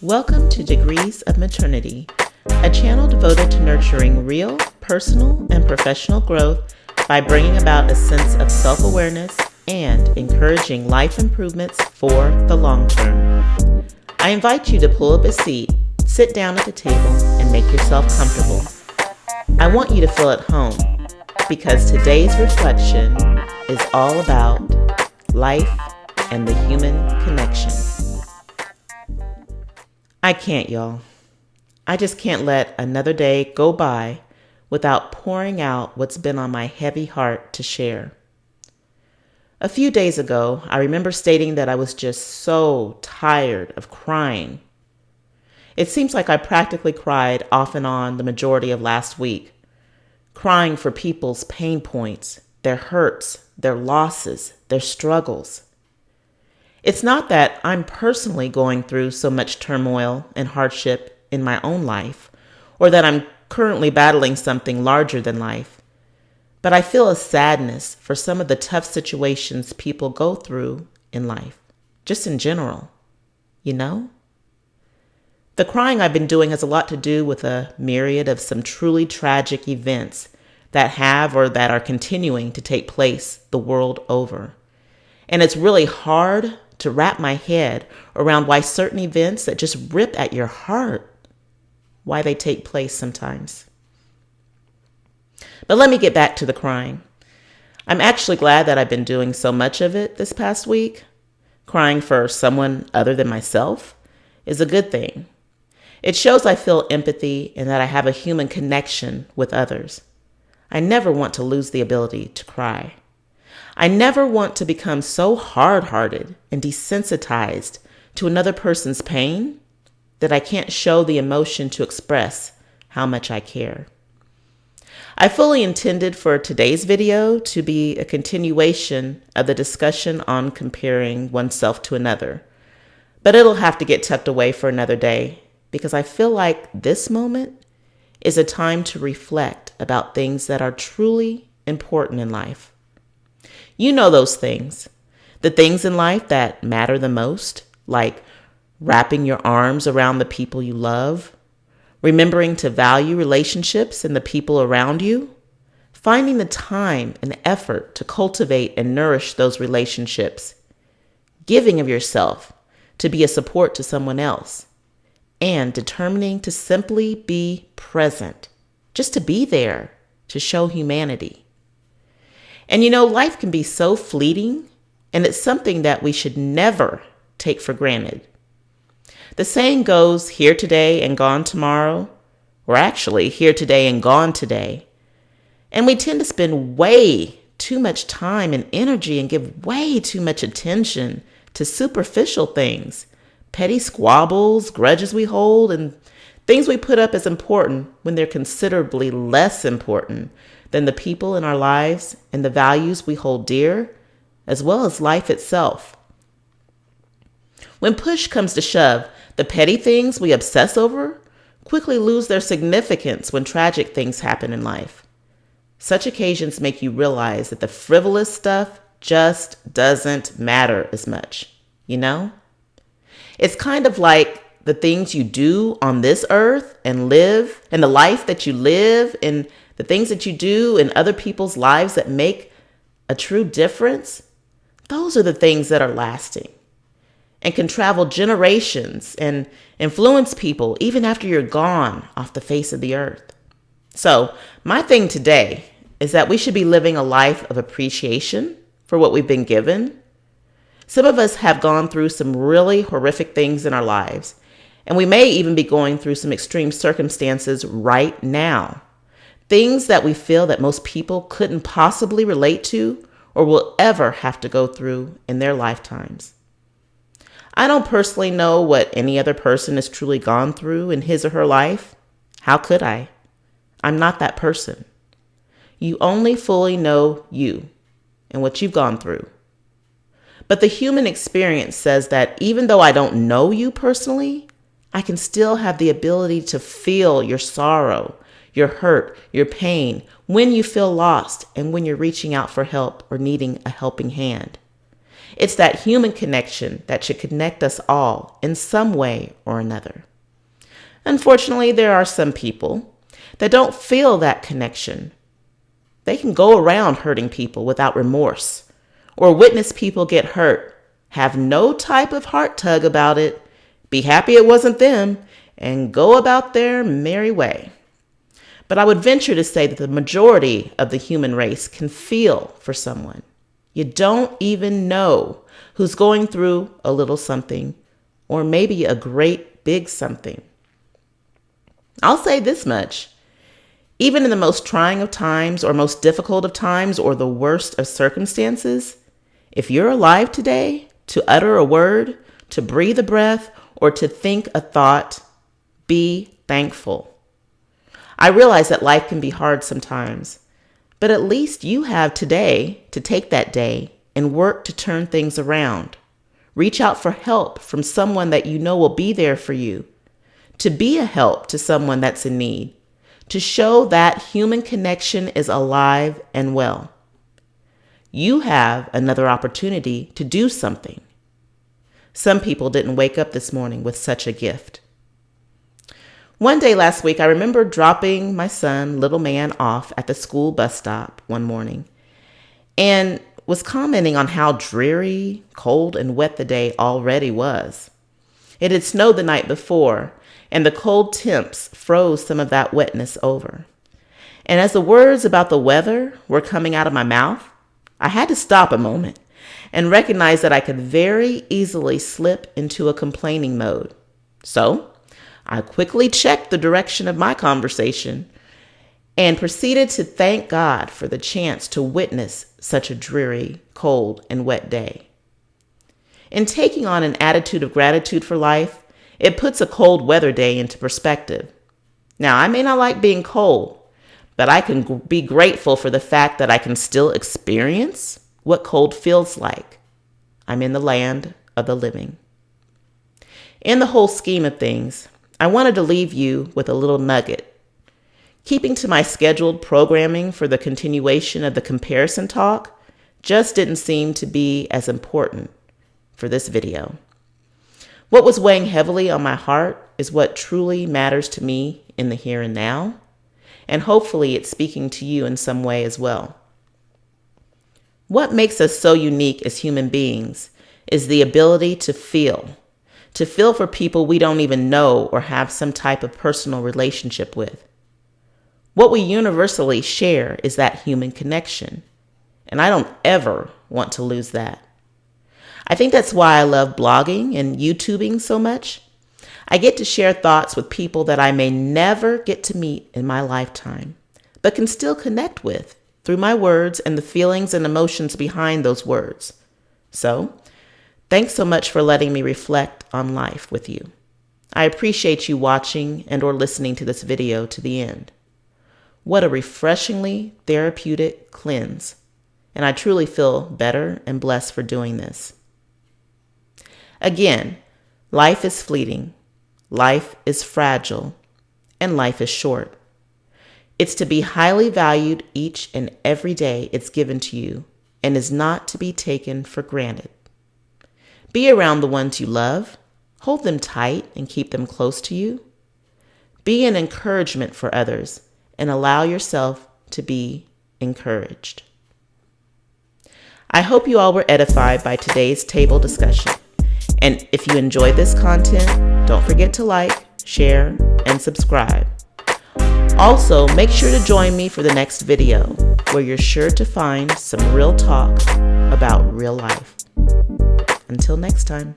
Welcome to Degrees of Maternity, a channel devoted to nurturing real, personal, and professional growth by bringing about a sense of self-awareness and encouraging life improvements for the long term. I invite you to pull up a seat, sit down at the table, and make yourself comfortable. I want you to feel at home because today's reflection is all about life and the human connection. I can't, y'all. I just can't let another day go by without pouring out what's been on my heavy heart to share. A few days ago, I remember stating that I was just so tired of crying. It seems like I practically cried off and on the majority of last week, crying for people's pain points, their hurts, their losses, their struggles. It's not that I'm personally going through so much turmoil and hardship in my own life, or that I'm currently battling something larger than life, but I feel a sadness for some of the tough situations people go through in life, just in general, you know? The crying I've been doing has a lot to do with a myriad of some truly tragic events that have or that are continuing to take place the world over. And it's really hard to wrap my head around why certain events that just rip at your heart, why they take place sometimes. But let me get back to the crying. I'm actually glad that I've been doing so much of it this past week. Crying for someone other than myself is a good thing. It shows I feel empathy and that I have a human connection with others. I never want to lose the ability to cry. I never want to become so hard-hearted and desensitized to another person's pain that I can't show the emotion to express how much I care. I fully intended for today's video to be a continuation of the discussion on comparing oneself to another, but it'll have to get tucked away for another day because I feel like this moment is a time to reflect about things that are truly important in life. You know those things, the things in life that matter the most, like wrapping your arms around the people you love, remembering to value relationships and the people around you, finding the time and effort to cultivate and nourish those relationships, giving of yourself to be a support to someone else, and determining to simply be present, just to be there, to show humanity. And you know, life can be so fleeting, and it's something that we should never take for granted. The saying goes, here today and gone tomorrow, or actually here today and gone today. And we tend to spend way too much time and energy and give way too much attention to superficial things, petty squabbles, grudges we hold, and things we put up as important when they're considerably less important than the people in our lives and the values we hold dear, as well as life itself. When push comes to shove, the petty things we obsess over quickly lose their significance when tragic things happen in life. Such occasions make you realize that the frivolous stuff just doesn't matter as much, you know? It's kind of like the things you do on this earth and live, and the life that you live, and the things that you do in other people's lives that make a true difference. Those are the things that are lasting and can travel generations and influence people even after you're gone off the face of the earth. So my thing today is that we should be living a life of appreciation for what we've been given. Some of us have gone through some really horrific things in our lives, and we may even be going through some extreme circumstances right now. Things that we feel that most people couldn't possibly relate to or will ever have to go through in their lifetimes. I don't personally know what any other person has truly gone through in his or her life. How could I? I'm not that person. You only fully know you and what you've gone through. But the human experience says that even though I don't know you personally, I can still have the ability to feel your sorrow, your hurt, your pain, when you feel lost and when you're reaching out for help or needing a helping hand. It's that human connection that should connect us all in some way or another. Unfortunately, there are some people that don't feel that connection. They can go around hurting people without remorse, or witness people get hurt, have no type of heart tug about it, be happy it wasn't them, and go about their merry way. But I would venture to say that the majority of the human race can feel for someone. You don't even know who's going through a little something, or maybe a great big something. I'll say this much. Even in the most trying of times, or most difficult of times, or the worst of circumstances, if you're alive today, to utter a word, to breathe a breath, or to think a thought, be thankful. I realize that life can be hard sometimes, but at least you have today to take that day and work to turn things around. Reach out for help from someone that you know will be there for you, to be a help to someone that's in need, to show that human connection is alive and well. You have another opportunity to do something. Some people didn't wake up this morning with such a gift. One day last week, I remember dropping my son, little man, off at the school bus stop one morning and was commenting on how dreary, cold, and wet the day already was. It had snowed the night before, and the cold temps froze some of that wetness over. And as the words about the weather were coming out of my mouth, I had to stop a moment and recognize that I could very easily slip into a complaining mode. So I quickly checked the direction of my conversation and proceeded to thank God for the chance to witness such a dreary, cold, and wet day. In taking on an attitude of gratitude for life, it puts a cold weather day into perspective. Now, I may not like being cold, but I can be grateful for the fact that I can still experience what cold feels like. I'm in the land of the living. In the whole scheme of things, I wanted to leave you with a little nugget. Keeping to my scheduled programming for the continuation of the comparison talk just didn't seem to be as important for this video. What was weighing heavily on my heart is what truly matters to me in the here and now, and hopefully it's speaking to you in some way as well. What makes us so unique as human beings is the ability to feel for people we don't even know or have some type of personal relationship with. What we universally share is that human connection, and I don't ever want to lose that. I think that's why I love blogging and YouTubing so much. I get to share thoughts with people that I may never get to meet in my lifetime, but can still connect with through my words and the feelings and emotions behind those words. So, thanks so much for letting me reflect on life with you. I appreciate you watching and or listening to this video to the end. What a refreshingly therapeutic cleanse, and I truly feel better and blessed for doing this. Again, life is fleeting, life is fragile, and life is short. It's to be highly valued each and every day it's given to you and is not to be taken for granted. Be around the ones you love, hold them tight and keep them close to you. Be an encouragement for others and allow yourself to be encouraged. I hope you all were edified by today's table discussion. And if you enjoyed this content, don't forget to like, share, and subscribe. Also, make sure to join me for the next video, where you're sure to find some real talk about real life. Until next time.